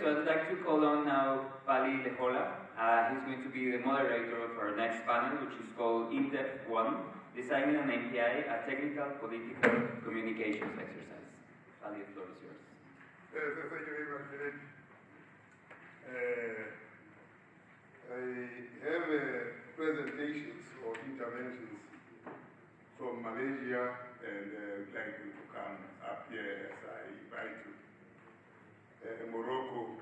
so I'd like to call on now Pali Lehohla. He's going to be the moderator of our next panel, which is called In-Depth 1, Designing an MPI, a Technical Political Communications Exercise. Pali, the floor is yours. Thank you very much, Philip. I have presentations or interventions from Malaysia, and would like you to come up here as I invite you. Morocco,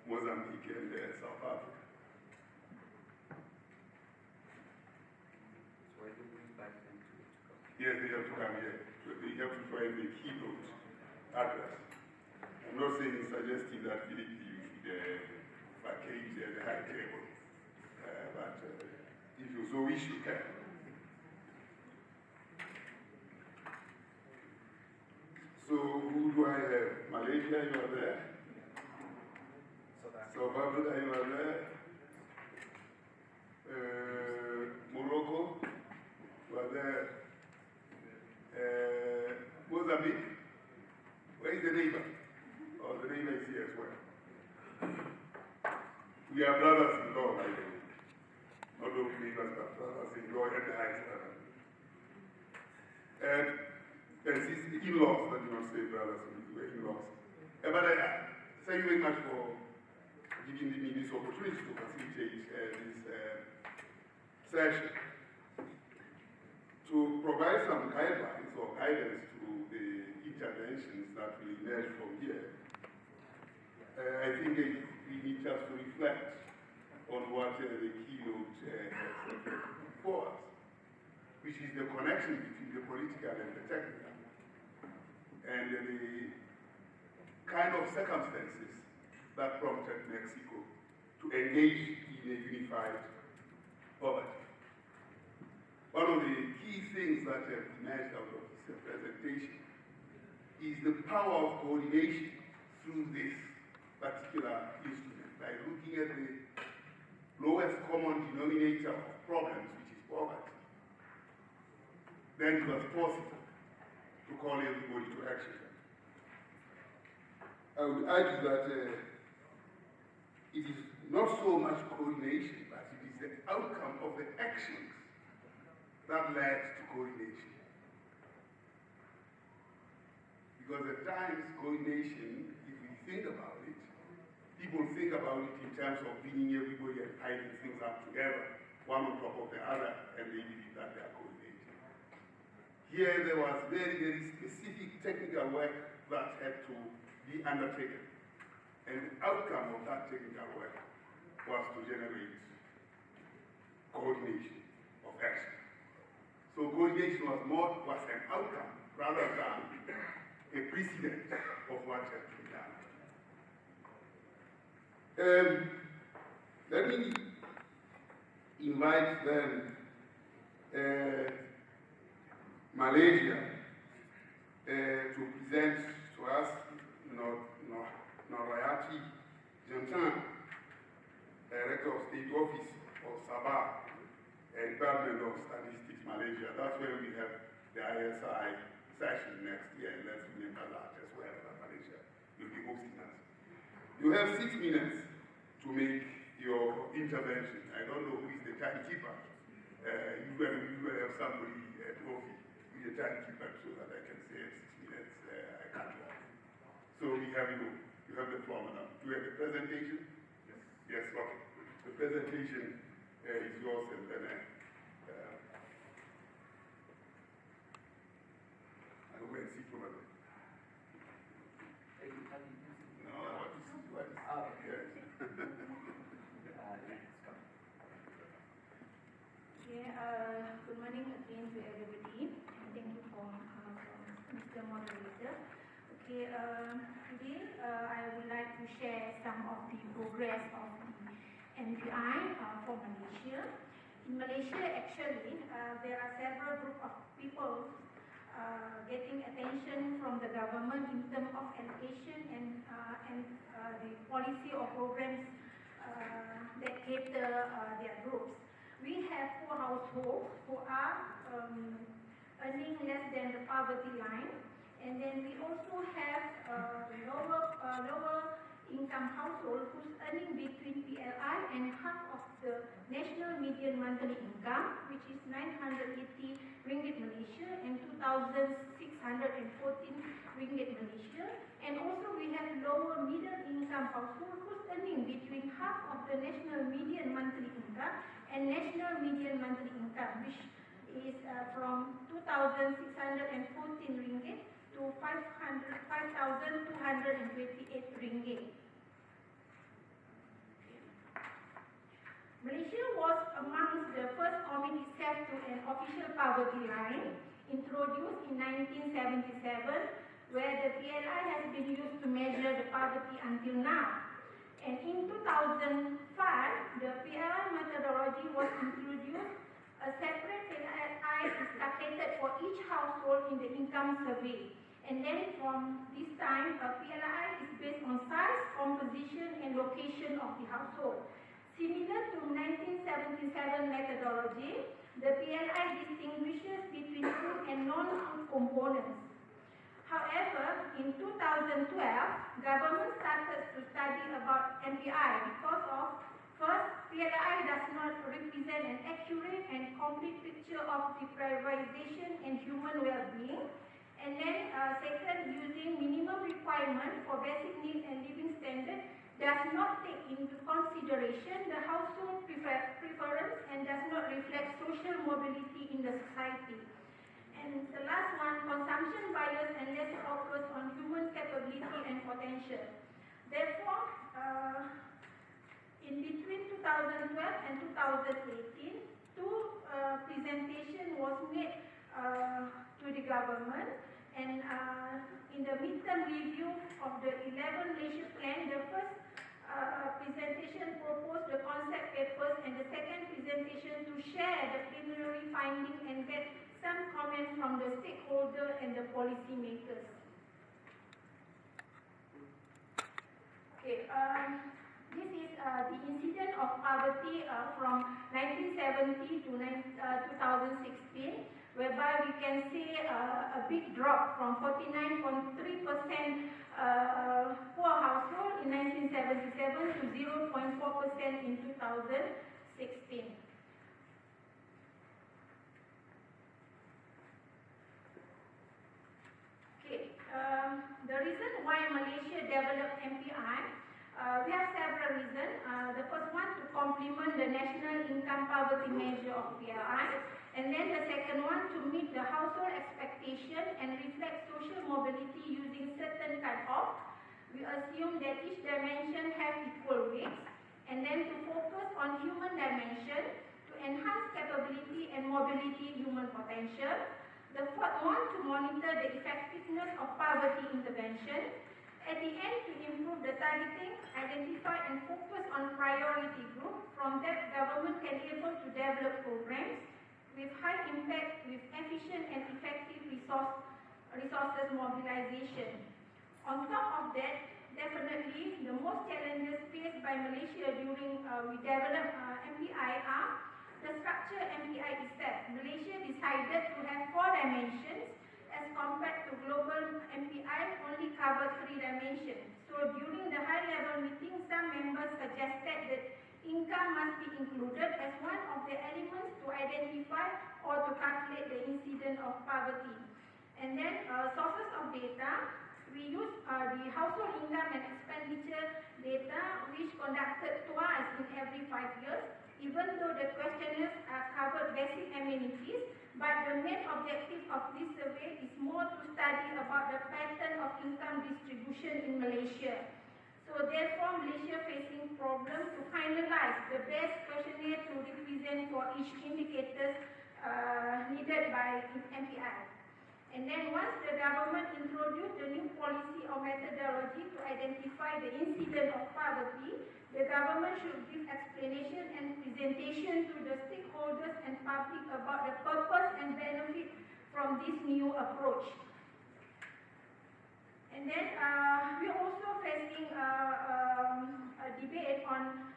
Mozambique, and South Africa. So why do we invite them to come? Yes, they have to come here. They have to find the keynote address. I'm not saying, suggesting that Philip, you should vacate the high table, but if you so wish, you can. So who do I have? Malaysia, you are there. South Africa, you are there. Morocco, you are there. Mozambique, where is the neighbor? Oh, the neighbor is here as well. We are brothers-in-law, by the way. Not only neighbors, but brothers-in-law at the highest level. And it's in-laws, that you must say brothers, we're in-laws. But thank you very much for giving me this opportunity to facilitate this session. To provide some guidelines or guidance to the interventions that will emerge from here, I think we need just to reflect on what the keynote has said for us, which is the connection between the political and the technical, and the kind of circumstances that prompted Mexico to engage in a unified poverty. One of the key things that have emerged out of this presentation is the power of coordination through this particular instrument, by looking at the lowest common denominator of problems, which is poverty. Then it was possible to call everybody to action. I would argue that it is not so much coordination, but it is the outcome of the actions that led to coordination. Because at times, coordination, if we think about it, people think about it in terms of bringing everybody and tying things up together, one on top of the other, and they believe that they are coordinating. Here, there was very, very specific technical work that had to be undertaken. And the outcome of that technical work was to generate coordination of action. So coordination was an outcome rather than a precedent of what had to be done. Let me invite then Malaysia to present to us Norhayati, Jantan, Director of State Office of Sabah, Department of Statistics, Malaysia. That's where we have the ISI session next year, and let's remember that as well, that Malaysia will be hosting us. You have 6 minutes to make your intervention. I don't know who is the timekeeper. You will have somebody at office with a timekeeper so that I can say 6 minutes, I can't walk. So we have you have the floor, madam. Do you have a presentation? Yes. Yes, okay. The presentation is yours, and then I'll go and sit over there. No, what is Oh, okay. yes. Good morning again to everybody. Thank you for Mr. Moderator. Okay, today I would like to share some of the progress of the MPI for Malaysia. In Malaysia, actually, there are several groups of people getting attention from the government in terms of allocation and the policy or programs that cater their groups. We have 4 households who are earning less than the poverty line, and then we also have lower income national median monthly income, which is 980 ringgit Malaysia and 2,614 ringgit Malaysia. And also we have lower middle income household whose earning between half of the national median monthly income and national median monthly income, which is from 2,614 ringgit to 5,228 ringgit. Malaysia was amongst the first committed itself to an official poverty line introduced in 1977, where the PLI has been used to measure the poverty until now. And in 2005, the PLI methodology was introduced. A separate PLI is calculated for each household in the income survey. And then from this time, a PLI is based on size, composition, and location of the household. Similar to 1977 methodology, the PLI distinguishes between food and non-food components. However, in 2012, government started to study about MPI because of, first, PLI does not represent an accurate and complete picture of deprivation and human well-being. And then, second, using minimum requirement for basic needs and living standards does not take into consideration the household preference and does not reflect social mobility in the society. And the last one, consumption bias and less focus on human capability and potential. Therefore, in between 2012 and 2018, two presentations was made to the government, and in the midterm review of the 11 Malaysia plan, the first presentation proposed the concept papers, and the second presentation to share the preliminary findings and get some comments from the stakeholders and the policy makers. Okay, this is the incidence of poverty from 1970 to 2016, whereby we can see a big drop from 49.3% poor household in 1977 to 0.4% in 2016. Okay, the reason why Malaysia developed MPI, we have several reasons. The first one, to complement the national income poverty measure of PLI, and then the second one, to meet the household expectation and reflect social mobility using certain cut-off. We assume that each dimension has equal weights, and then to focus on human dimension to enhance capability and mobility human potential. The fourth one, to monitor the effectiveness of poverty intervention. At the end, to improve the targeting, identify and focus on priority group. From that, government can be able to develop programs with high impact, with efficient and effective resources mobilization. On top of that, definitely the most challenges faced by Malaysia during we develop MPI are the structure MPI itself. Malaysia decided to have 4 dimensions as compared to global MPI only covered 3 dimensions. So during the high-level meeting, some members suggested that income must be included as one of the elements to identify or to calculate the incidence of poverty. And then sources of data, we use the household income and expenditure data, which conducted twice in every 5 years, even though the questionnaires covered basic amenities. But the main objective of this survey is more to study about the pattern of income distribution in Malaysia. So therefore, Malaysia facing problems to finalize the best questionnaire to represent for each indicator needed by MPI. And then once the government introduced the new policy or methodology to identify the incidence of poverty, the government should give explanation and presentation to the stakeholders and public about the purpose and benefit from this new approach. And then we're also facing a debate on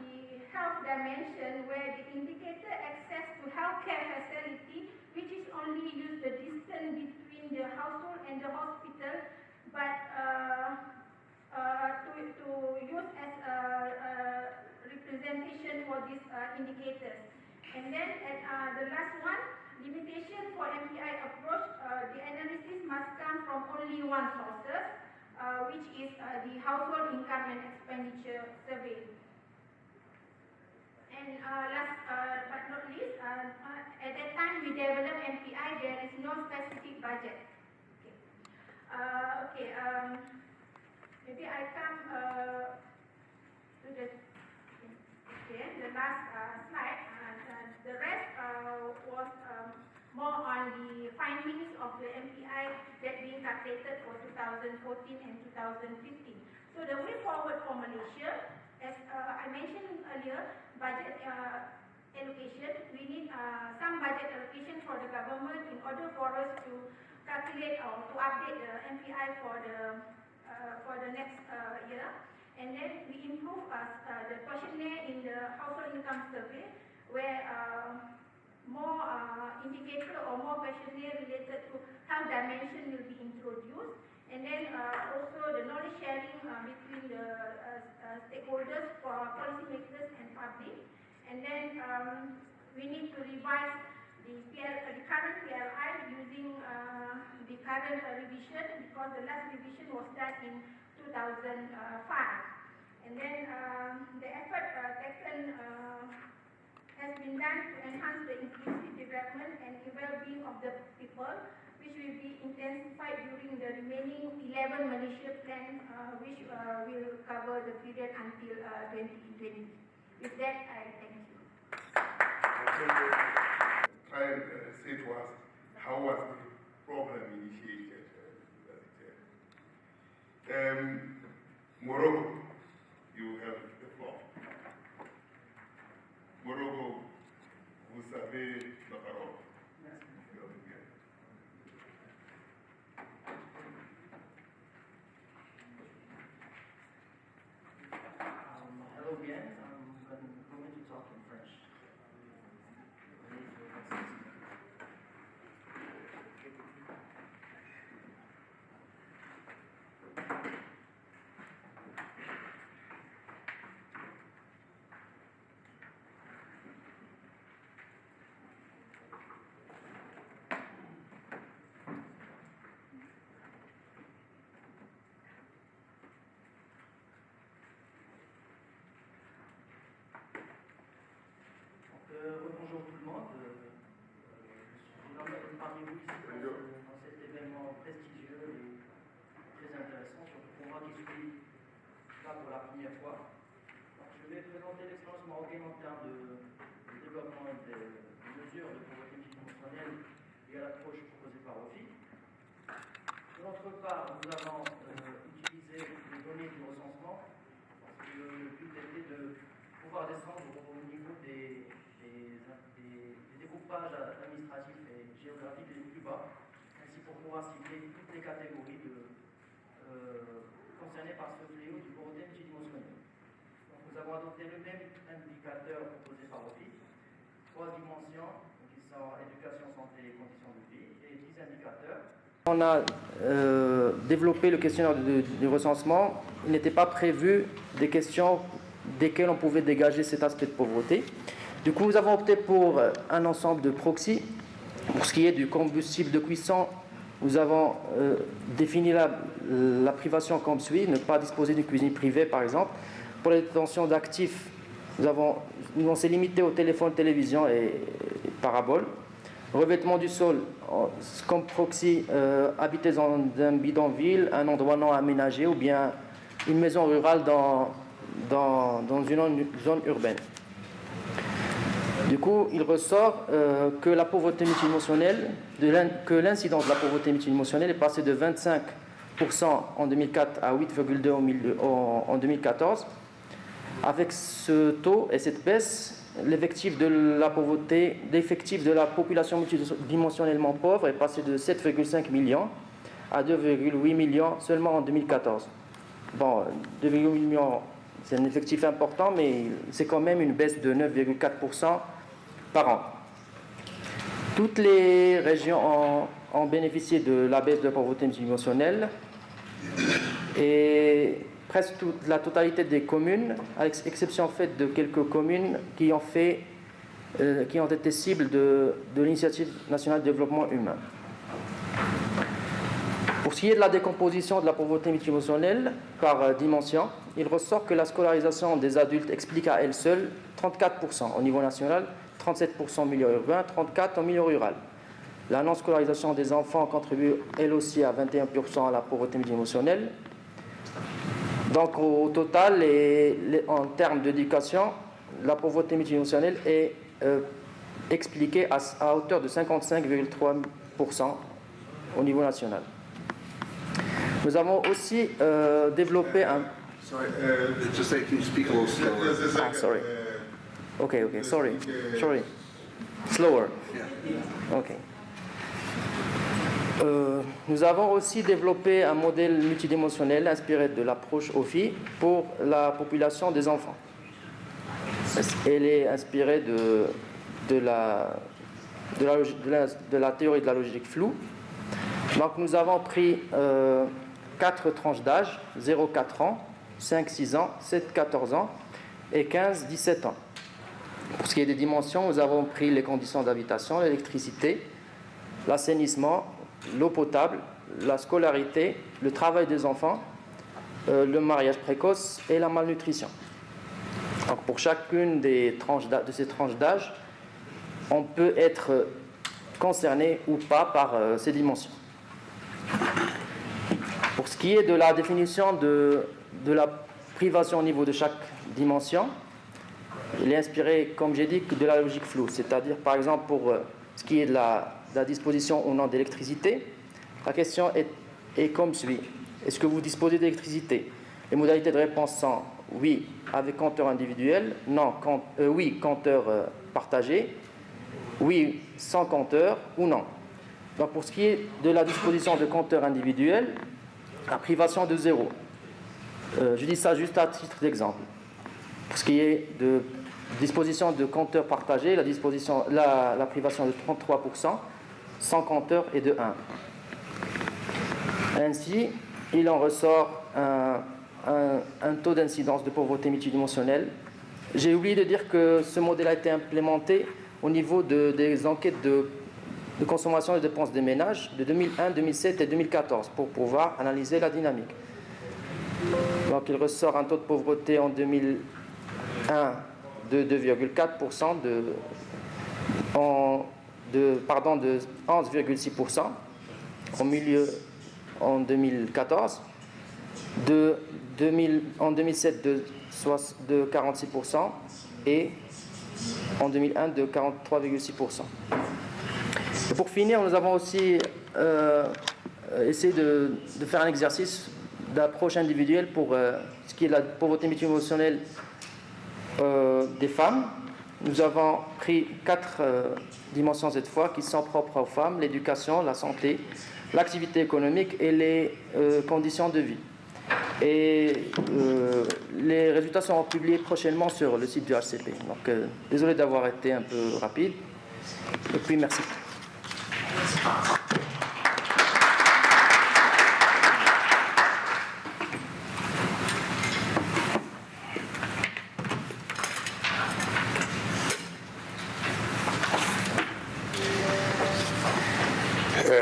the health dimension, where the indicator access to healthcare facility, which is only use the distance between the household and the hospital, but to use as a representation for for these indicators. And then at the last one, limitation for MPI approach, the analysis must come from only one source, which is the household income and expenditure survey. And last but not least, at that time we developed MPI, there is no specific budget. Okay, maybe I come to the last slide. The rest was more on the findings of the MPI that being calculated for 2014 and 2015. So the way forward for Malaysia, as I mentioned earlier, budget allocation, we need some budget allocation for the government in order for us to calculate or to update the MPI for the next year. And then we improve the questionnaire in the household income survey, where more indicator or more questionnaire related to health dimension will be introduced. And then also the knowledge sharing between the stakeholders, for policymakers and public. And then we need to revise the current PLI using the current revision, because the last revision was done in 2005. And then the effort taken has been done to enhance the inclusive development and the well-being of the people, which will be intensified during the remaining 11 Malaysia plans, which will cover the period until 2020. With that, I thank you. Try and say to us, how was the problem initiated? Morocco, you have the floor. Morocco, vous avez la parole. Hello again. I'm going to talk in French. Bonjour tout le monde. Je suis parmi vous ici dans cet événement prestigieux et très intéressant, surtout pour moi qui suis là pour la première fois. Donc, je vais présenter l'expérience marocaine en termes de développement et des mesures de pauvreté multidimensionnelle et à l'approche proposée par OFI. De notre part, nous avons utilisé les données du recensement parce que le but était de pouvoir descendre au niveau des découpages administratifs et géographiques les plus bas, ainsi pour pouvoir cibler toutes les catégories concernées par ce fléau du pauvreté multidimensionnelle. Donc nous avons adopté le même indicateur proposé par OFI, 3 dimensions qui sont éducation, santé et conditions de vie, et 10 indicateurs. On a développé le questionnaire du recensement. Il n'était pas prévu des questions desquelles on pouvait dégager cet aspect de pauvreté. Du coup, nous avons opté pour un ensemble de proxys. Pour ce qui est du combustible de cuisson, nous avons défini la privation comme suit, ne pas disposer d'une cuisine privée, par exemple. Pour la détention d'actifs, on s'est limité au téléphone, télévision et parabole. Revêtement du sol, comme proxy, habiter dans un bidonville, un endroit non aménagé ou bien une maison rurale dans une zone urbaine. Du coup, il ressort que la pauvreté multidimensionnelle, que l'incidence de la pauvreté multidimensionnelle est passée de 25% en 2004 à 8,2% en 2014. Avec ce taux et cette baisse, l'effectif de la pauvreté, l'effectif de la population multidimensionnellement pauvre est passé de 7,5 millions à 2,8 millions seulement en 2014. Bon, 2,8 millions, c'est un effectif important, mais c'est quand même une baisse de 9,4% par an. Toutes les régions ont bénéficié de la baisse de la pauvreté multidimensionnelle et presque toute la totalité des communes, à l'exception faite de quelques communes qui ont été cibles de l'initiative nationale de développement humain. Pour ce qui est de la décomposition de la pauvreté multidimensionnelle par dimension, il ressort que la scolarisation des adultes explique à elle seule 34% au niveau national, 37% au milieu urbain, 34% au milieu rural. La non-scolarisation des enfants contribue elle aussi à 21% à la pauvreté multidimensionnelle. Donc au total, en termes d'éducation, la pauvreté multidimensionnelle est expliquée à hauteur de 55,3% au niveau national. Nous avons aussi développé un... Sorry, just say, can you speak a little slower? Ah, sorry. Okay, sorry. Slower. Yeah. Okay. Nous avons aussi développé un modèle multidimensionnel inspiré de l'approche OFI pour la population des enfants. Elle est inspirée de la théorie de la logique floue. Donc nous avons pris 4 tranches d'âge, 0-4 ans, 5-6 ans, 7-14 ans et 15-17 ans. Pour ce qui est des dimensions, nous avons pris les conditions d'habitation, l'électricité, l'assainissement, l'eau potable, la scolarité, le travail des enfants, le mariage précoce et la malnutrition. Donc pour chacune de ces tranches d'âge, on peut être concerné ou pas par ces dimensions. Pour ce qui est de la définition de la privation au niveau de chaque dimension, il est inspiré, comme j'ai dit, de la logique floue. C'est-à-dire, par exemple, pour ce qui est de la disposition ou non d'électricité, la question est comme suit. Est-ce que vous disposez d'électricité? Les modalités de réponse sont oui, avec compteur individuel, non, oui, compteur partagé, oui, sans compteur ou non. Donc, pour ce qui est de la disposition de compteur individuel, la privation de 0. Je dis ça juste à titre d'exemple. Pour ce qui est de disposition de compteur partagé, la privation de 33%, sans compteur est de 1. Ainsi, il en ressort un taux d'incidence de pauvreté multidimensionnelle. J'ai oublié de dire que ce modèle a été implémenté au niveau des enquêtes de consommation et de dépenses des ménages de 2001, 2007 et 2014 pour pouvoir analyser la dynamique. Donc il ressort un taux de pauvreté en 2001 de 2,4%, de 11,6% au milieu en 2014, en 2007 de 46% et en 2001 de 43,6%. Et pour finir, nous avons aussi essayé de faire un exercice d'approche individuelle pour ce qui est la pauvreté multi-émotionnelle des femmes. Nous avons pris 4 dimensions cette fois qui sont propres aux femmes: l'éducation, la santé, l'activité économique et les conditions de vie. Et les résultats seront publiés prochainement sur le site du HCP. Donc, désolé d'avoir été un peu rapide. Et puis, merci.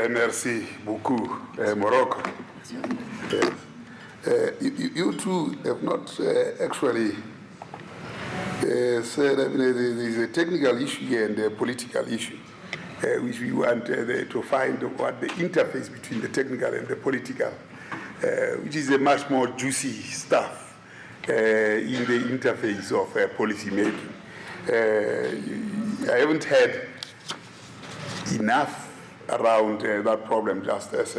Merci beaucoup, Morocco. You two have not actually said that there is a technical issue here and a political issue, which we want to find what the interface between the technical and the political, which is a much more juicy stuff in the interface of policy making. I haven't had enough around that problem, just as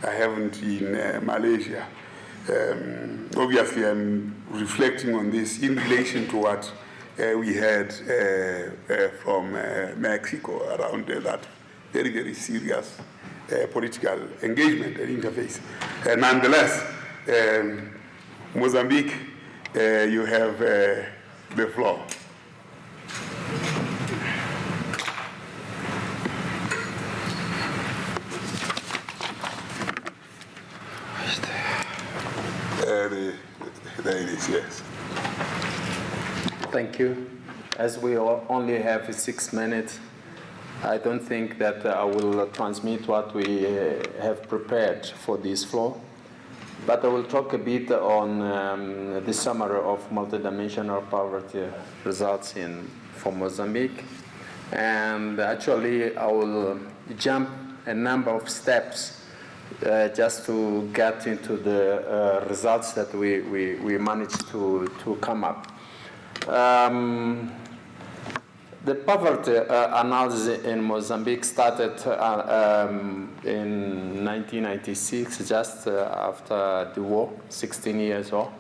I haven't in Malaysia. Obviously, I'm reflecting on this in relation to what we had from Mexico around that very, very serious political engagement and interface. Nonetheless, Mozambique, you have the floor. Yes. Thank you. As we only have 6 minutes, I don't think that I will transmit what we have prepared for this floor, but I will talk a bit on the summary of multidimensional poverty results for Mozambique. And actually, I will jump a number of steps just to get into the results that we managed to come up. The poverty analysis in Mozambique started in 1996, just after the war, 16 years old.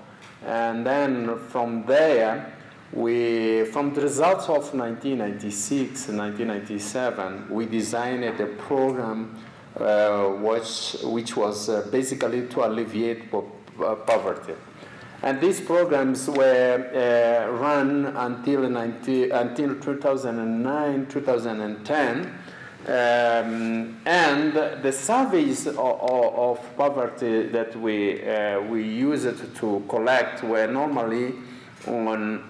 And then from there, from the results of 1996 and 1997, we designed a program which was basically to alleviate poverty. And these programs were run until 2009, 2010. And the surveys of poverty that we used to collect were normally on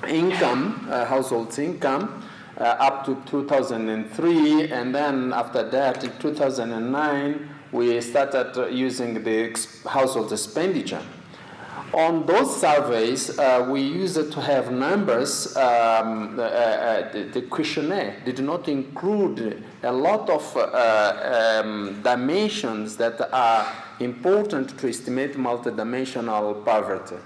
income, household income, up to 2003, and then after that, in 2009, we started using the household expenditure. On those surveys, we used to have numbers. The questionnaire did not include a lot of dimensions that are important to estimate multidimensional poverty.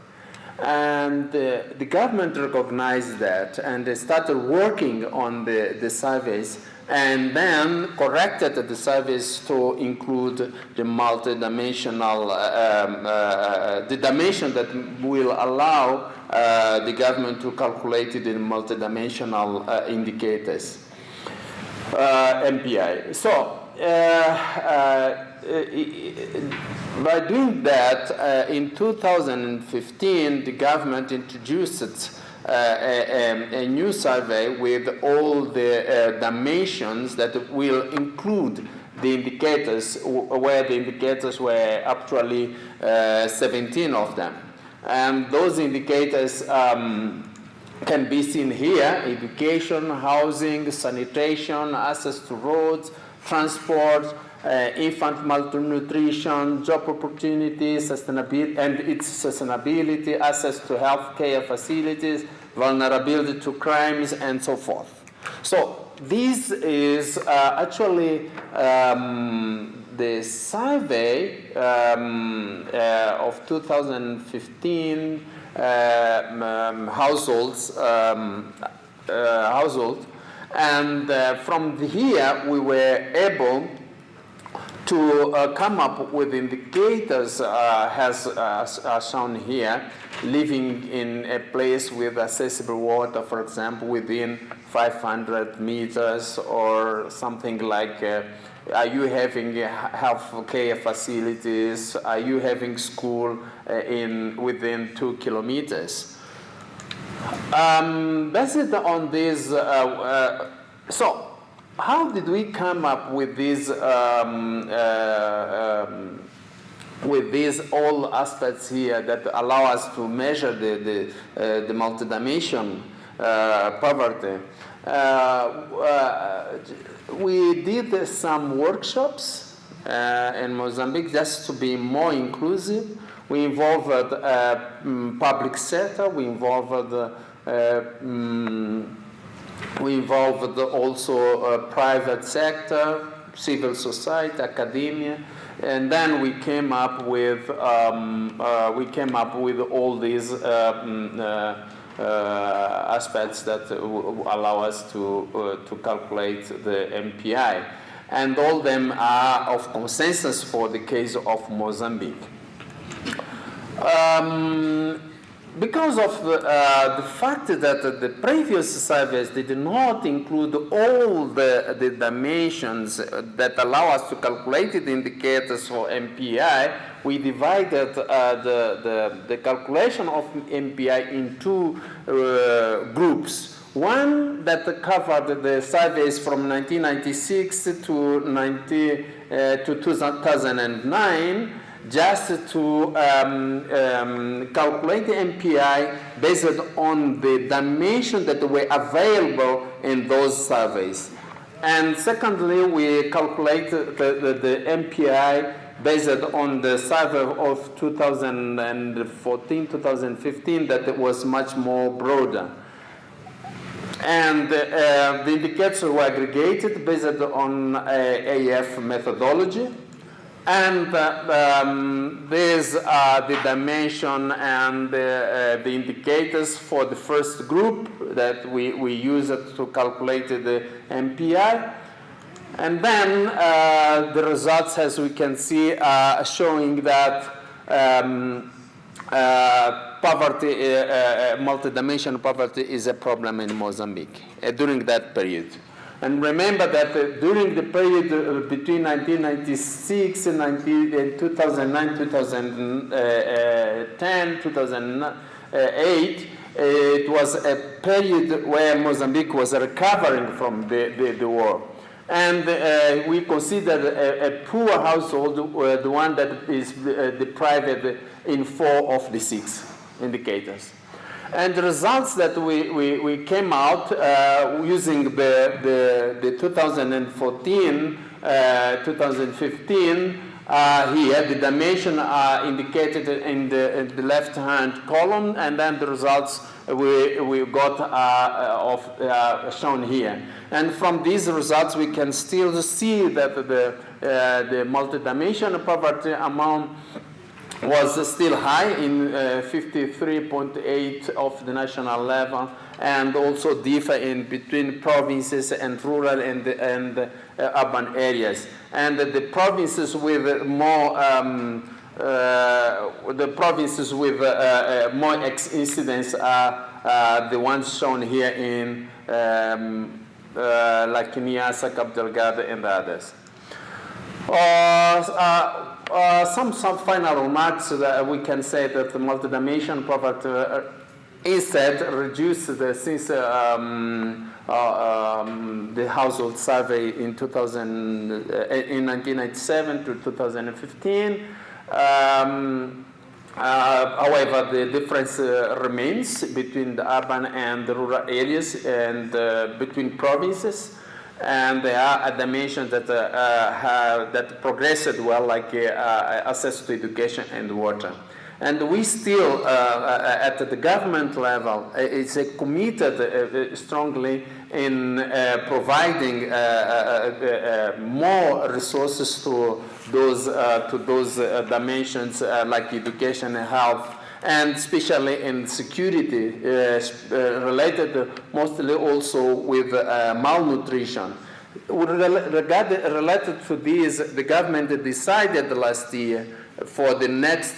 And the government recognized that, and they started working on the surveys, and then corrected the surveys to include the multidimensional, the dimension that will allow the government to calculate the multidimensional indicators, MPI. So, by doing that, in 2015, the government introduced a new survey with all the dimensions that will include the indicators, where the indicators were actually 17 of them. And those indicators can be seen here: education, housing, sanitation, access to roads, transport, infant malnutrition, job opportunities, sustainability, and its sustainability, access to healthcare facilities, vulnerability to crimes, and so forth. So this is actually the survey of 2015 households, and from here we were able to come up with indicators as shown here: living in a place with accessible water, for example, within 500 meters, or something like are you having health care facilities, are you having school within 2 kilometers. That's it on this. So how did we come up with these all aspects here that allow us to measure the multidimension poverty? We did some workshops in Mozambique just to be more inclusive. We involved public sector. We involved also private sector, civil society, academia, and then we came up with all these aspects that allow us to calculate the MPI, and all them are of consensus for the case of Mozambique. Because of the fact that the previous surveys did not include all the dimensions that allow us to calculate the indicators for MPI, we divided the calculation of MPI in two groups. One that covered the surveys from 1996 to 2009. just to calculate the MPI based on the dimensions that were available in those surveys. And secondly, we calculate the MPI based on the survey of 2014-2015 that was much more broader. And the indicators were aggregated based on AF methodology. And these are the dimension and the indicators for the first group that we use to calculate the MPI. And then the results, as we can see, are showing that poverty, multidimensional poverty is a problem in Mozambique during that period. And remember that during the period between 1996 and 2009, 2010, 2008, it was a period where Mozambique was recovering from the war. And we consider a poor household the one that is deprived in 4 of the 6 indicators. And the results that we came out using the 2014, 2015, here the dimension are indicated in the left-hand column, and then the results we got are shown here. And from these results, we can still see that the multidimensional poverty amount was still high in 53.8 of the national level, and also differ in between provinces and rural and urban areas. And the provinces with more more incidence are the ones shown here in like Niassa, Cabo Delgado, and others. Some final remarks that we can say that the multidimensional poverty instead reduced since the household survey in 1997 to 2015. However, the difference remains between the urban and the rural areas and between provinces. And there are dimensions that that progressed well, like access to education and water. And we still, at the government level, is committed strongly in providing more resources to those dimensions like education and health, and especially in security, related mostly also with malnutrition. Related to this, the government decided last year for the next,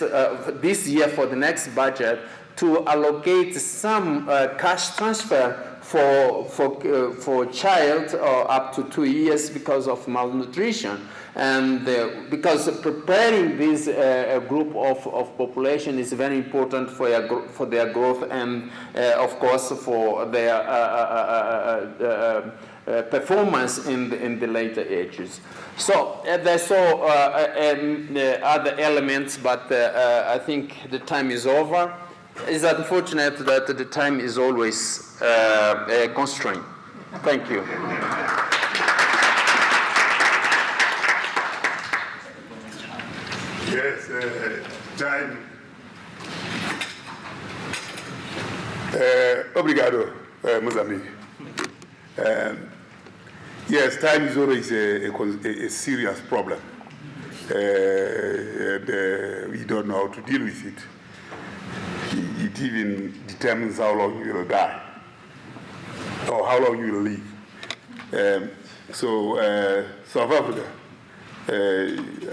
this year for the next budget, to allocate some cash transfer for child up to 2 years because of malnutrition. And because preparing this group of population is very important for their growth and, of course, for their performance in the later ages. So there's other elements, but I think the time is over. It's unfortunate that the time is always a constraint. Thank you. Yes, time. Obrigado, Mozambique. Yes, time is always a serious problem. And we don't know how to deal with it. It even determines how long you will die or how long you will live. South Africa,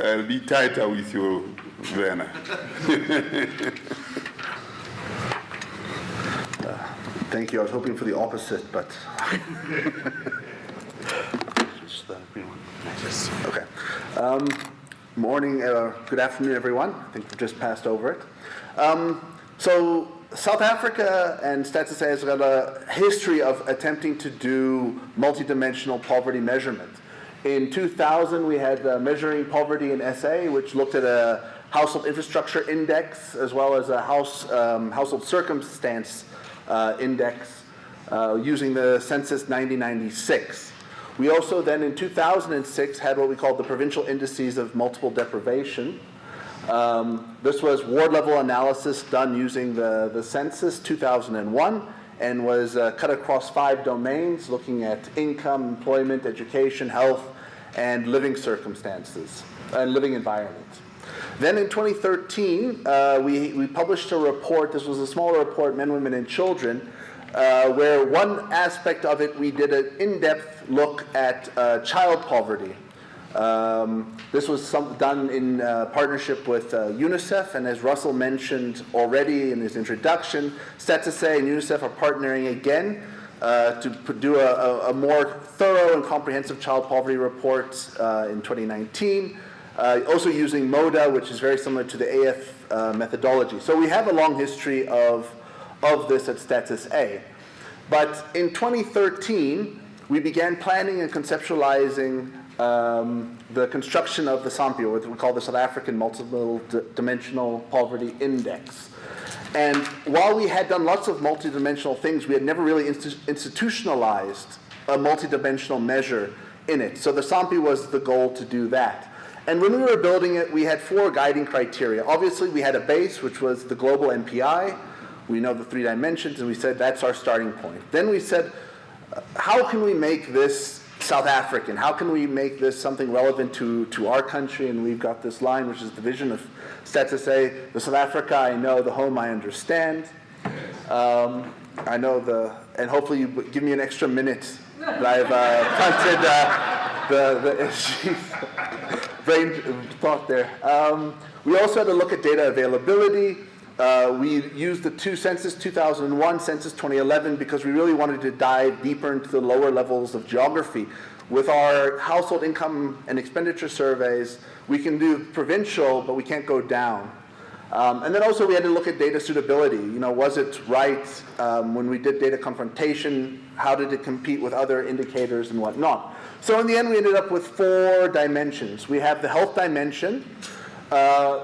I'll be tighter with you, Werner. Thank you. I was hoping for the opposite, but. Okay. Morning, good afternoon, everyone. I think we've just passed over it. So South Africa and Stats SA has got a history of attempting to do multidimensional poverty measurement. In 2000, we had Measuring Poverty in SA, which looked at household infrastructure index, as well as a household circumstance index using the census 1996. We also then in 2006 had what we called the Provincial Indices of Multiple Deprivation. This was ward level analysis done using the census 2001 and was cut across 5 domains looking at income, employment, education, health, and living circumstances and living environment. Then in 2013, we published a report. This was a smaller report, Men, Women, and Children, where one aspect of it, we did an in-depth look at child poverty. This was done in partnership with UNICEF, and as Russell mentioned already in his introduction, StatsSA and UNICEF are partnering again to do a more thorough and comprehensive child poverty report in 2019, also using MODA, which is very similar to the AF methodology. So we have a long history of this at StatsSA. But in 2013, we began planning and conceptualizing the construction of the SAMPI, or what we call the South African Multiple Dimensional Poverty Index. And while we had done lots of multidimensional things, we had never really institutionalized a multidimensional measure in it. So the SAMPI was the goal to do that. And when we were building it, we had 4 guiding criteria. Obviously, we had a base, which was the global MPI. We know the 3 dimensions, and we said that's our starting point. Then we said, how can we make this South African? How can we make this something relevant to our country? And we've got this line, which is the vision of StatsSA, the South Africa I know, the home I understand. I know and hopefully you give me an extra minute that I've punted the brain thought there. We also had to look at data availability. We used the 2 census 2001, census 2011, because we really wanted to dive deeper into the lower levels of geography. With our household income and expenditure surveys, we can do provincial, but we can't go down. And then also we had to look at data suitability. You know, was it right when we did data confrontation? How did it compete with other indicators and whatnot? So in the end, we ended up with 4 dimensions. We have the health dimension,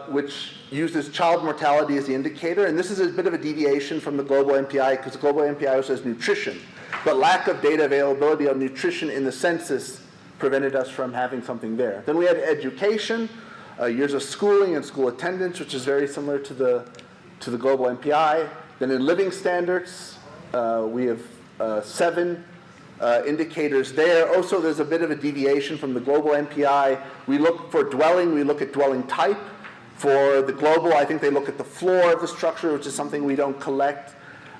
which uses child mortality as the indicator, and this is a bit of a deviation from the global MPI, because the global MPI also says nutrition, but lack of data availability on nutrition in the census prevented us from having something there. Then we had education, years of schooling and school attendance, which is very similar to the global MPI. Then in living standards, we have 7 indicators there. Also, there's a bit of a deviation from the global MPI. We look for dwelling, we look at dwelling type. For the global, I think they look at the floor of the structure, which is something we don't collect.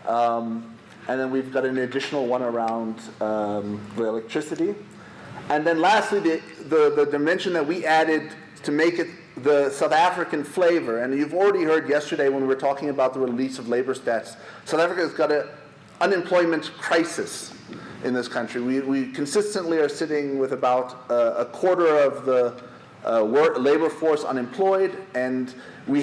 And then we've got an additional one around the electricity. And then lastly, the dimension that we added to make it the South African flavor. And you've already heard yesterday when we were talking about the release of labor stats, South Africa has got an unemployment crisis in this country. We consistently are sitting with about a quarter of the labor force unemployed, and we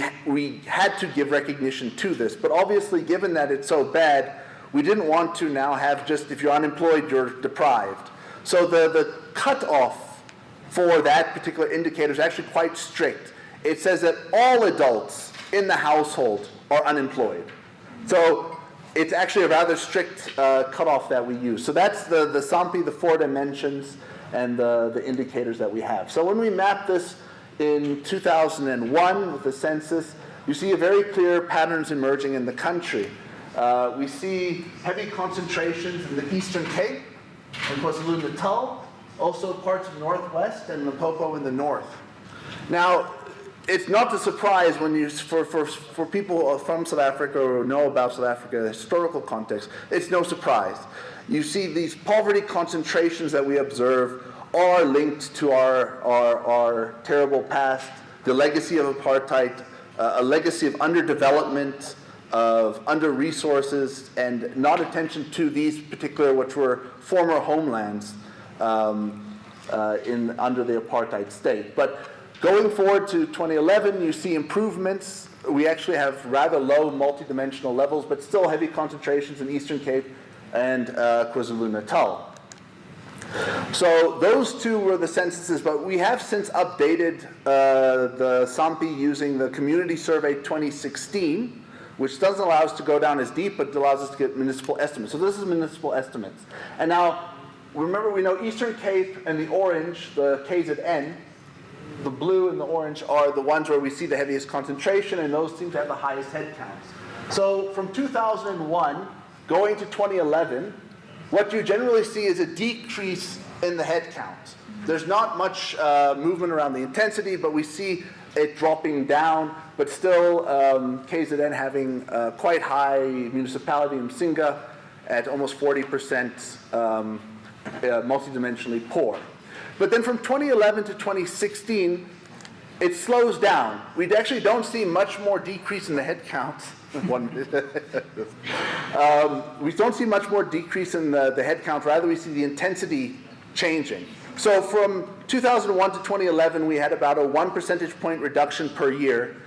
had to give recognition to this. But obviously, given that it's so bad, we didn't want to now have just, if you're unemployed, you're deprived. So the cutoff for that particular indicator is actually quite strict. It says that all adults in the household are unemployed. So it's actually a rather strict cutoff that we use. So that's the SAMPI, the 4 dimensions, and the indicators that we have. So when we map this in 2001 with the census, you see a very clear patterns emerging in the country. We see heavy concentrations in the Eastern Cape, and KwaZulu-Natal, also parts of Northwest, and Limpopo in the north. Now, it's not a surprise when for people from South Africa or know about South Africa, the historical context, it's no surprise. You see these poverty concentrations that we observe are linked to our terrible past, the legacy of apartheid, a legacy of underdevelopment, of under-resources, and not attention to these particular, which were former homelands under the apartheid state. But going forward to 2011, you see improvements. We actually have rather low multidimensional levels, but still heavy concentrations in Eastern Cape and KwaZulu-Natal. So those two were the censuses, but we have since updated the SAMPI using the Community Survey 2016, which doesn't allow us to go down as deep, but allows us to get municipal estimates. So this is municipal estimates. And now, remember, we know Eastern Cape and the orange, the KZN, the blue and the orange are the ones where we see the heaviest concentration, and those seem to have the highest head counts. So from 2001 going to 2011, what you generally see is a decrease in the head count. There's not much movement around the intensity, but we see it dropping down, but still KZN having quite high municipality in Msinga at almost 40% multidimensionally poor. But then from 2011 to 2016, it slows down. We actually don't see much more decrease in the head count. We don't see much more decrease in the head count. Rather, we see the intensity changing. So from 2001 to 2011, we had about a 1 percentage point reduction per year.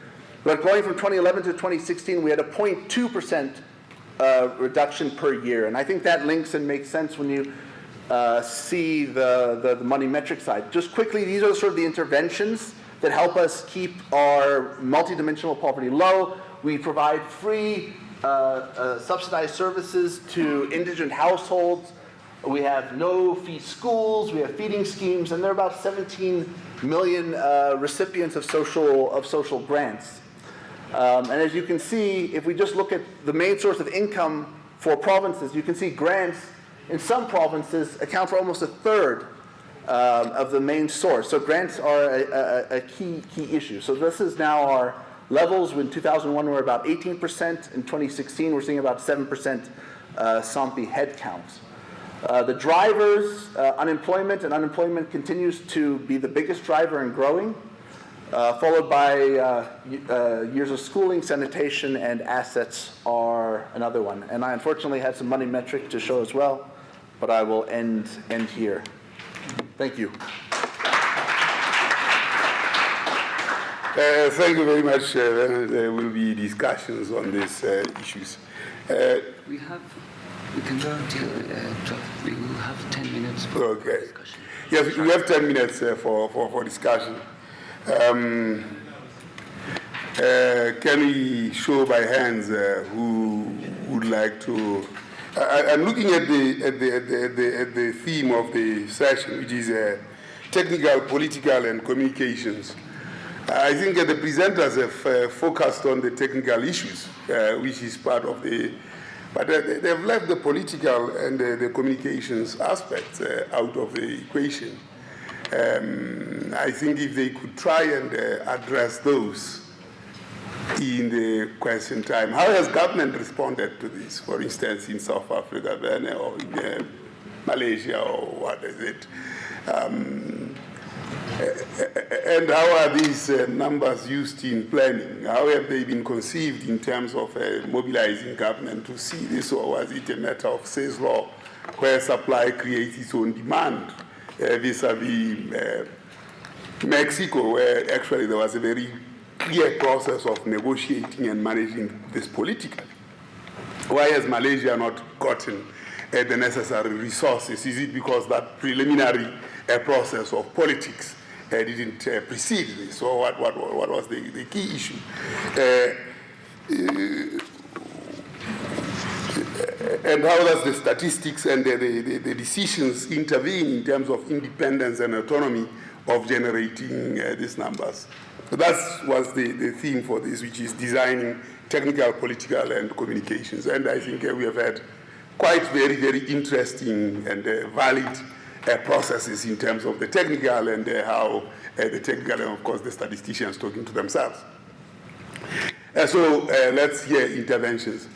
But going from 2011 to 2016, we had a 0.2% reduction per year. And I think that links and makes sense when you see the money metric side. Just quickly, these are sort of the interventions that help us keep our multidimensional poverty low. We provide free subsidized services to indigent households. We have no-fee schools. We have feeding schemes, and there are about 17 million recipients of social grants. And as you can see, if we just look at the main source of income for provinces, you can see grants in some provinces account for almost a third of the main source. So grants are a key issue. So this is now our levels. In 2001, we were about 18%. In 2016, we're seeing about 7% SAMPI head counts. The drivers, unemployment, and unemployment continues to be the biggest driver and growing, followed by years of schooling, sanitation, and assets are another one. And I unfortunately had some money metric to show as well, but I will end here. Thank you. Thank you very much. There will be discussions on these issues. We can go until 12. We will have 10 minutes for discussion. Yes, we have 10 minutes for discussion. Can we show by hands who would like to? I'm looking at the theme of the session, which is technical, political, and communications. I think the presenters have focused on the technical issues, which is part of the, but they've left the political and the communications aspects out of the equation. I think if they could try and address those in the question time. How has government responded to this, for instance, in South Africa then, or in Malaysia, or what is it? And how are these numbers used in planning? How have they been conceived in terms of mobilizing government to see this, or was it a matter of sales law where supply creates its own demand vis-a-vis Mexico, where actually there was a very clear process of negotiating and managing this politically? Why has Malaysia not gotten the necessary resources? Is it because that preliminary process of politics didn't precede this? So what was the key issue? And how does the statistics and the decisions intervene in terms of independence and autonomy of generating these numbers? So that was the theme for this, which is designing technical, political, and communications. And I think we have had quite very, very interesting and valid processes in terms of the technical and how the technical, and of course the statisticians talking to themselves. So let's hear interventions.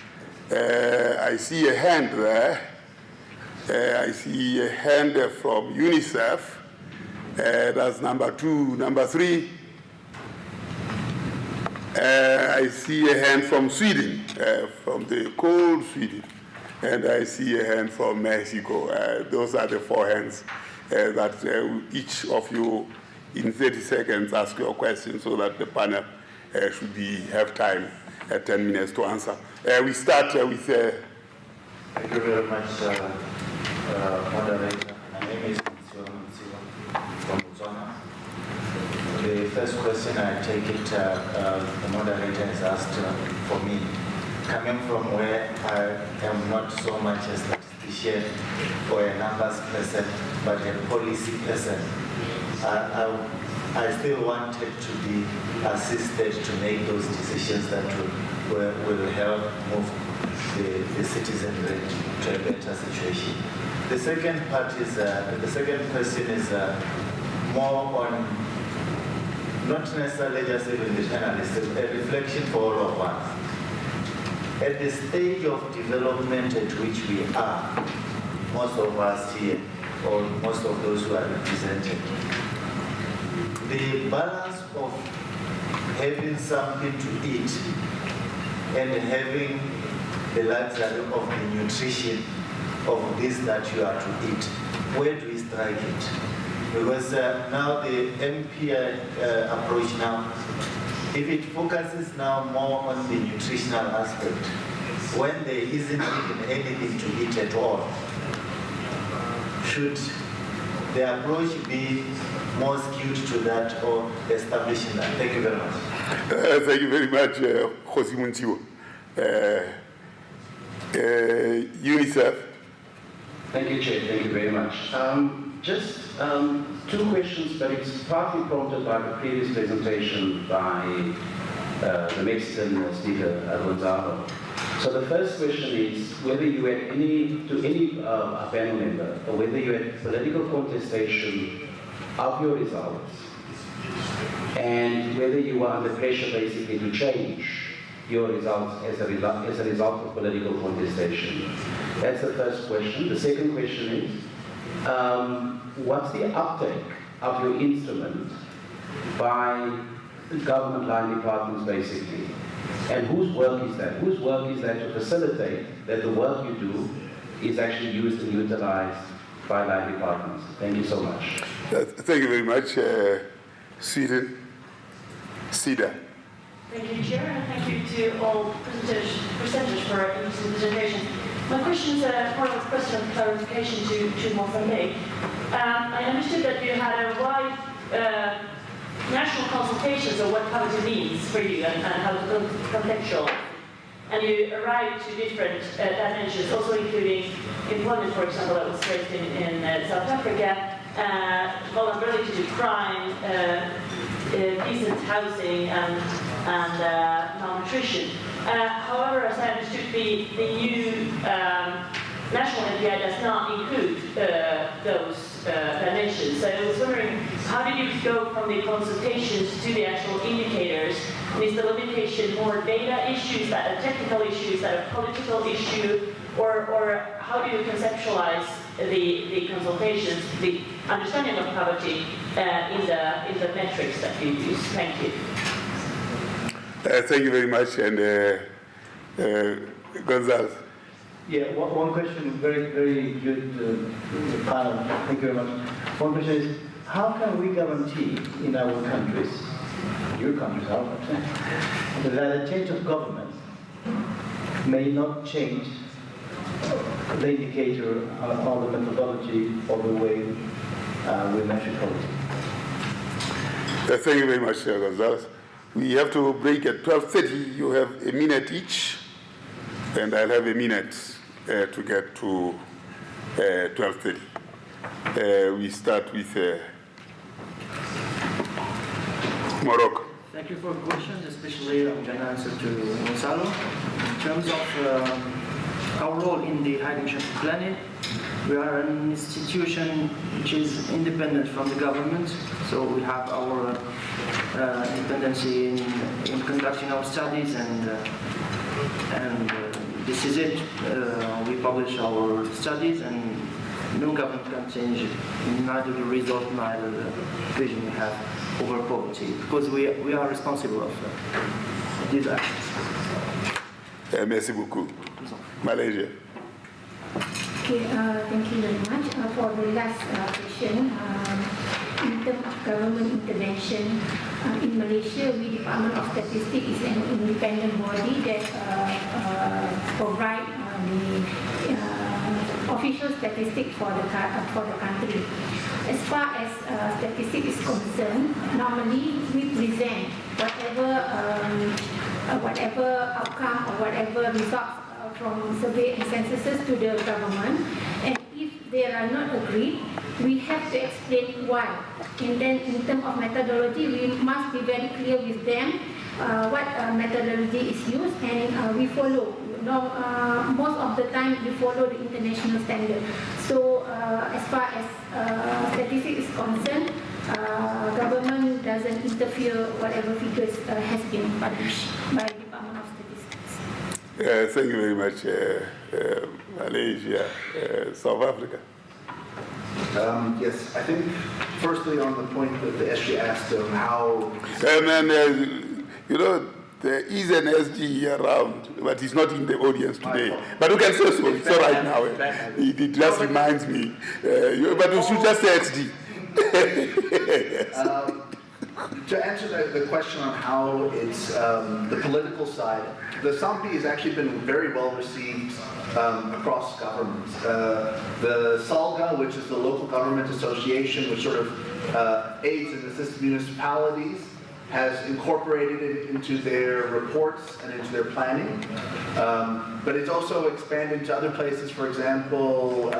I see a hand there. I see a hand from UNICEF. That's number 2. Number 3. I see a hand from Sweden, from the cold Sweden. And I see a hand from Mexico. Those are the 4 hands that each of you in 30 seconds ask your question so that the panel should have time, 10 minutes to answer. We start with... Thank you very much, Moderator. name is from Botswana. The first question, I take it, the moderator has asked for me. Coming from where I am not so much a statistician or a numbers person, but a policy person, I still wanted to be assisted to make those decisions that will help move the citizenry to a better situation. The second part is, the second question is more on, not necessarily just even the journalists, a reflection for all of us. At the stage of development at which we are, most of us here, or most of those who are represented, the balance of having something to eat and having the luxury of the nutrition of this that you are to eat, where do we strike it? Because now the MPI approach now, if it focuses now more on the nutritional aspect, when there isn't even anything to eat at all, should the approach be more skewed to that or establishing that? Thank you very much. Thank you very much, Jose Muntiwo. UNICEF. Thank you, Chair. Thank you very much. Just two questions, but it's partly prompted by the previous presentation by the Mexican speaker, Gonzalo. So the first question is whether you had any panel member, or whether you had political contestation of your results, and whether you were under pressure basically to change your results as a result of political contestation. That's the first question. The second question is, what's the uptake of your instrument by government line departments basically? And whose work is that? Whose work is that to facilitate that the work you do is actually used and utilized by line departments? Thank you so much. Thank you very much, Sweden. Sida. Thank you, Chair, and thank you to all presenters for interesting presentations. My question is part of a question of clarification to Mozambique. I understood that you had a wide national consultations of what poverty means for you and how to contextualize. And you arrived to different dimensions, also including employment, for example, that was raised in South Africa, vulnerability to crime, decent housing, and malnutrition. However, as I understood, the new national MPI does not include those dimensions. So I was wondering, how did you go from the consultations to the actual indicators? And is the limitation more data issues, that are technical issues, that are political issue, or how do you conceptualize the consultations, the understanding of poverty in the metrics that you use? Thank you. Thank you very much, and Gonzalez. Yeah, one question, very, very good panel. Thank you very much. One question is, how can we guarantee in our countries, your countries, our countries, that a change of government may not change the indicator or the methodology or the way we measure quality? Thank you very much, Gonzalez. We have to break at 12:30. You have a minute each, and I'll have a minute to get to 12:30. We start with Morocco. Thank you for questions, especially I'm going to answer to Gonzalo. In terms of our role in the hydrogen planning, we are an institution which is independent from the government, so we have our independency in conducting our studies, and this is it. We publish our studies, and no government can change it, neither the result, neither the vision we have over poverty, because we are responsible of these actions. Merci beaucoup. Malaysia. Okay, thank you very much. For the last question, in terms of government intervention, in Malaysia, we Department of Statistics is an independent body that provide the official statistic for the country. As far as statistics is concerned, normally we present whatever outcome or whatever results from survey and censuses to the government, and if they are not agreed, we have to explain why. And then in terms of methodology, we must be very clear with them what methodology is used, and we follow. Most of the time we follow the international standard. So as far as statistics is concerned, government doesn't interfere whatever figures has been published by Department of Statistics. Thank you very much, Malaysia, South Africa. Yes, I think firstly on the point that the SG asked how... you know, there is an SG around, but he's not in the audience today. But you can say so, it's all right now. It just reminds me. But you should just say XD. To answer the question on how it's the political side, the SAMPI has actually been very well received across governments. The SALGA, which is the Local Government Association, which sort of aids and assists municipalities, has incorporated it into their reports and into their planning. But it's also expanded to other places, for example,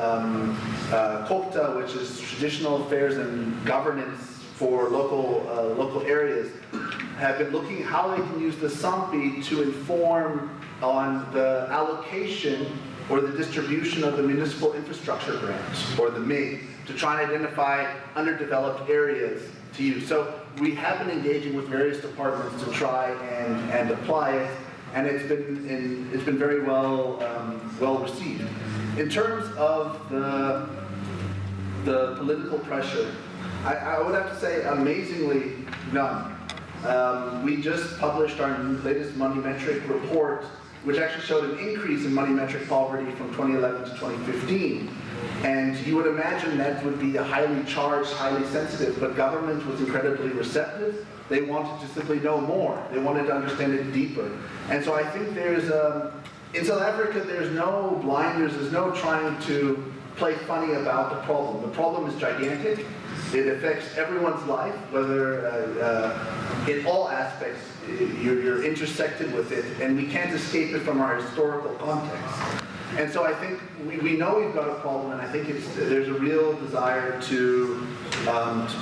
COPTA, which is Traditional Affairs and Governance for local areas, have been looking how they can use the SAMPI to inform on the allocation or the distribution of the municipal infrastructure grants, or the MIG, to try and identify underdeveloped areas to use. So we have been engaging with various departments to try and apply it, and it's been very well received. In terms of the political pressure, I would have to say, amazingly, none. We just published our latest money-metric report, which actually showed an increase in money-metric poverty from 2011 to 2015. And you would imagine that would be a highly charged, highly sensitive, but government was incredibly receptive. They wanted to simply know more. They wanted to understand it deeper. And so I think there's, in South Africa, there's no blinders, there's no trying to play funny about the problem. The problem is gigantic. It affects everyone's life, whether in all aspects you're intersected with it, and we can't escape it from our historical context. And so I think we know we've got a problem, and I think there's a real desire to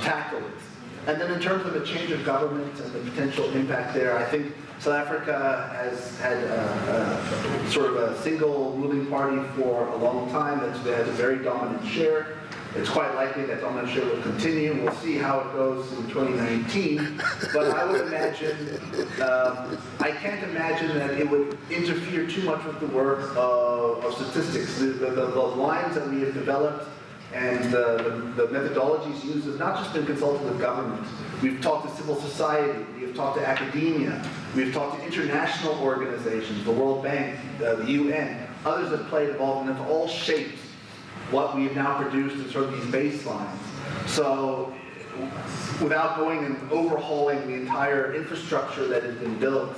tackle it. And then in terms of a change of government and the potential impact there, I think South Africa has had sort of a single ruling party for a long time that has a very dominant share. It's quite likely that dominant share will continue. We'll see how it goes in 2019. But I would imagine, I can't imagine that it would interfere too much with the work of statistics. The lines that we have developed and the methodologies used have not just been consulted with government. We've talked to civil society, we've talked to academia, we've talked to international organizations, the World Bank, the UN. Others have played involved and have all shaped what we have now produced in sort of these baselines. So without going and overhauling the entire infrastructure that has been built,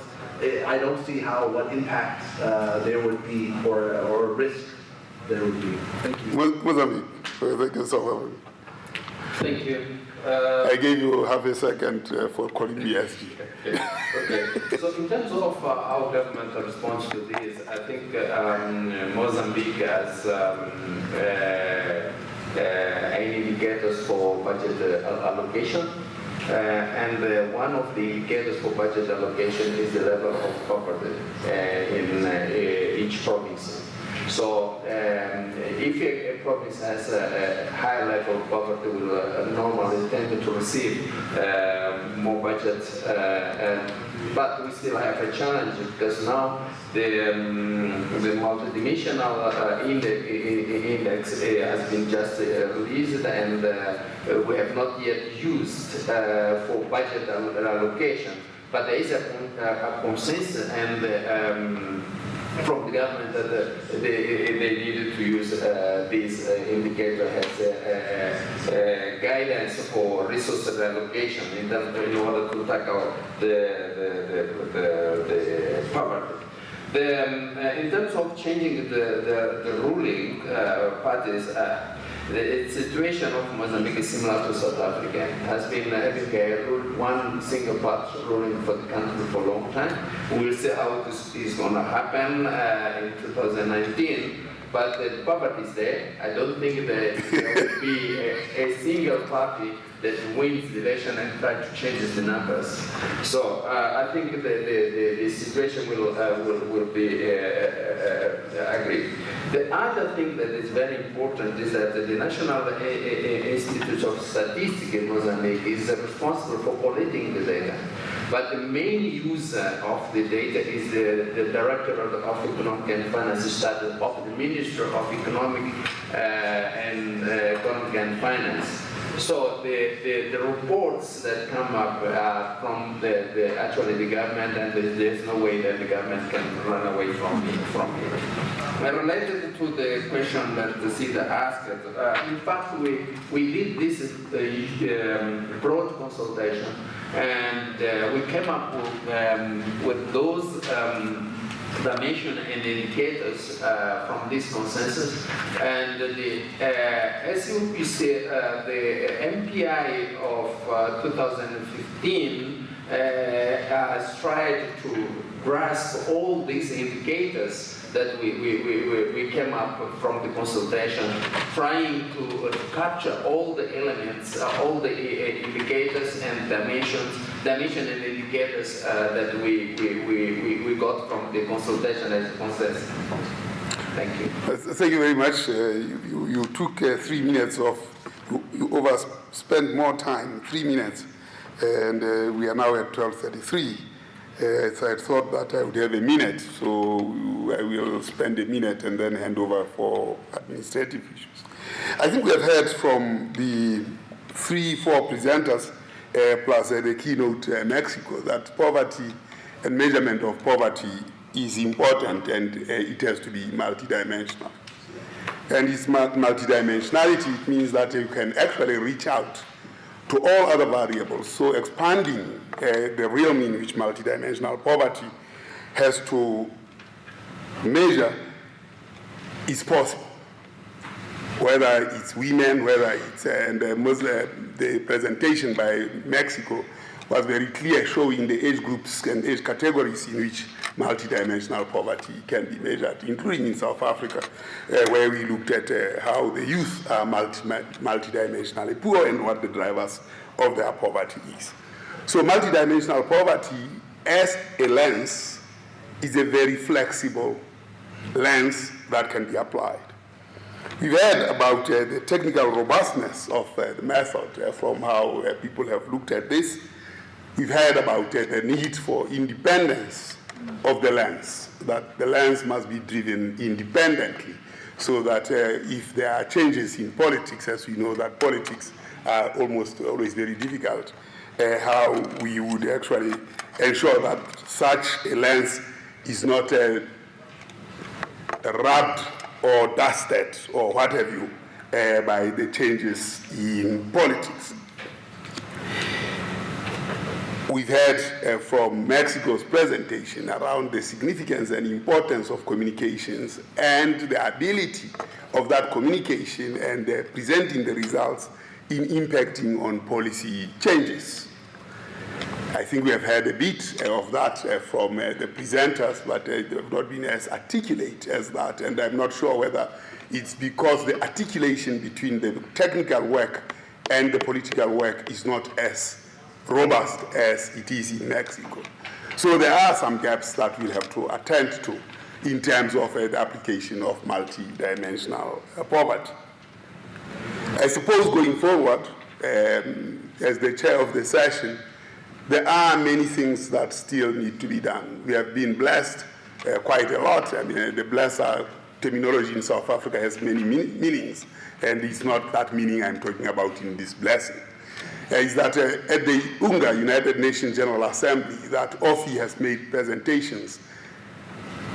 I don't see what impact there would be or risk there would be. Thank you. Mozambique. Thank you so much. Thank you. I gave you half a second for calling me SG. Okay. So in terms of our governmental response to this, I think Mozambique has indicators for budget allocation. And one of the indicators for budget allocation is the level of poverty in each province. So if a province has a higher level of poverty, will normally tend to receive more budget. But we still have a challenge because now the multidimensional index has been just released, and we have not yet used for budget allocation. But there is a consensus and from the government that they needed to use this indicator as guidance for resource allocation in order to tackle the poverty. In terms of changing the ruling parties, the situation of Mozambique is similar to South Africa. It has been having one single party ruling for the country for a long time. We'll see how this is going to happen in 2019. But the poverty is there. I don't think that there will be a single party that wins the election and try to change the numbers. So I think the situation will be agreed. The other thing that is very important is that the National Institute of Statistics in Mozambique is responsible for collecting the data. But the main user of the data is the Director of Economic and Finance Studies of the Ministry of Economic and Finance. So the reports that come up are from actually the government, and there's no way that the government can run away from it. Related to the question that Sida asked, in fact, we did this broad consultation, and we came up with those dimension and indicators from this consensus, and as you see, the MPI of 2015 has tried to grasp all these indicators that we came up from the consultation, trying to capture all the elements, all the indicators and dimension and indicators that we got from the consultation as a consensus. Thank you. Thank you very much. You took 3 minutes of, you overspent more time, 3 minutes, and we are now at 12:33. So I thought that I would have a minute, so I will spend a minute and then hand over for administrative issues. I think we have heard from the 3-4 presenters, plus the keynote Mexico, that poverty and measurement of poverty is important, and it has to be multidimensional. And its multidimensionality, it means that you can actually reach out to all other variables. So expanding the realm in which multidimensional poverty has to measure is possible. Whether it's women, whether it's, and the presentation by Mexico was very clear, showing the age groups and age categories in which multidimensional poverty can be measured, including in South Africa, where we looked at how the youth are multidimensionally poor and what the drivers of their poverty is. So multidimensional poverty as a lens is a very flexible lens that can be applied. We've heard about the technical robustness of the method from how people have looked at this. We've heard about the need for independence of the lens, that the lens must be driven independently, so that if there are changes in politics, as we know that politics are almost always very difficult, how we would actually ensure that such a lens is not rubbed or dusted or what have you by the changes in politics. We've heard from Mexico's presentation around the significance and importance of communications and the ability of that communication and presenting the results in impacting on policy changes. I think we have heard a bit of that from the presenters, but they have not been as articulate as that, and I'm not sure whether it's because the articulation between the technical work and the political work is not as robust as it is in Mexico. So there are some gaps that we'll have to attend to in terms of the application of multidimensional poverty. I suppose going forward, as the chair of the session, there are many things that still need to be done. We have been blessed quite a lot. I mean, the blessed terminology in South Africa has many meanings, and it's not that meaning I'm talking about in this blessing. Is that at the UNGA, United Nations General Assembly, that OFI has made presentations.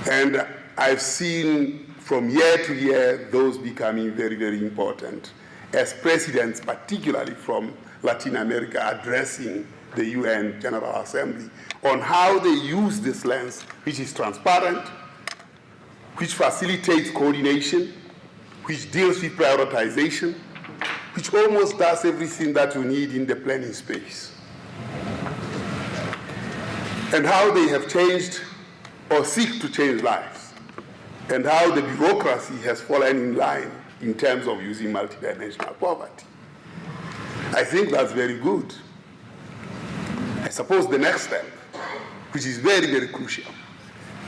And I've seen from year to year those becoming very, very important, as presidents, particularly from Latin America, addressing the UN General Assembly on how they use this lens, which is transparent, which facilitates coordination, which deals with prioritization, which almost does everything that you need in the planning space. And how they have changed or seek to change lives, and how the bureaucracy has fallen in line in terms of using multidimensional poverty. I think that's very good. I suppose the next step, which is very, very crucial,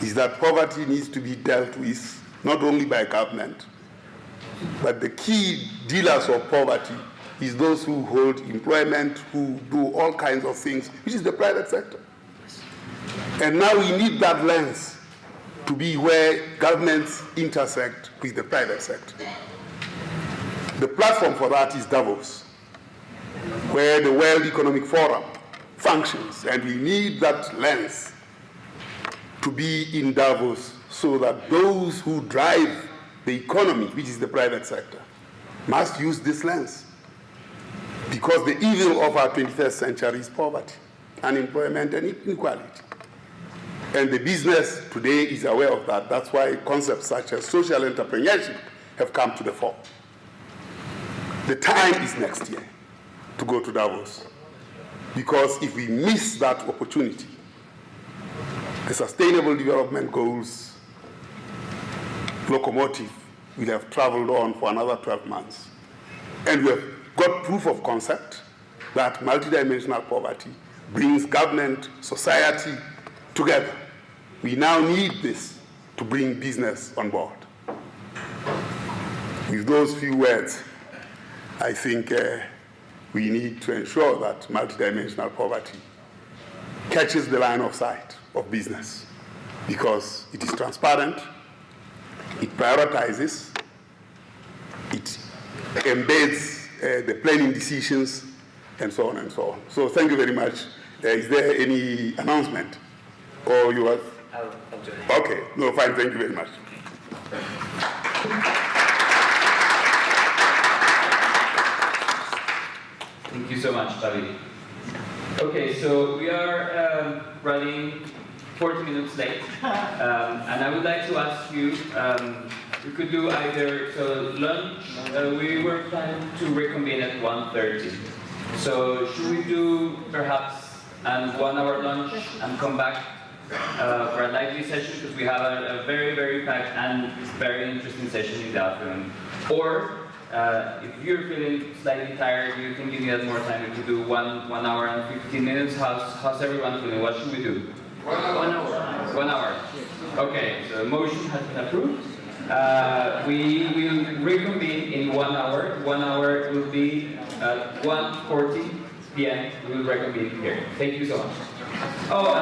is that poverty needs to be dealt with not only by government, but the key dealers of poverty is those who hold employment, who do all kinds of things, which is the private sector. And now we need that lens to be where governments intersect with the private sector. The platform for that is Davos, where the World Economic Forum functions, and we need that lens to be in Davos so that those who drive the economy, which is the private sector, must use this lens. Because the evil of our 21st century is poverty, unemployment, and inequality. And the business today is aware of that. That's why concepts such as social entrepreneurship have come to the fore. The time is next year to go to Davos. Because if we miss that opportunity, the Sustainable Development Goals locomotive will have traveled on for another 12 months. And we have got proof of concept that multidimensional poverty brings government, society together. We now need this to bring business on board. With those few words, I think we need to ensure that multidimensional poverty catches the line of sight of business, because it is transparent, it prioritizes, it embeds the planning decisions, and so on and so on. So thank you very much. Is there any announcement? Or you are? I'll do it. Okay, no, fine, thank you very much. Thank you so much, Pali. Okay, so we are running 40 minutes late, and I would like to ask you, we could do either, so lunch, we were planning to reconvene at 1:30. So should we do perhaps a 1 hour lunch and come back for a lively session, because we have a very, very packed and very interesting session in the afternoon. Or if you're feeling slightly tired, you think you need more time, we could do 1 hour and 15 minutes. How's everyone feeling? What should we do? 1 hour. 1 hour. Okay, so the motion has been approved. We will reconvene in 1 hour. 1 hour will be at 1:40 p.m. We will reconvene here. Thank you so much. Oh,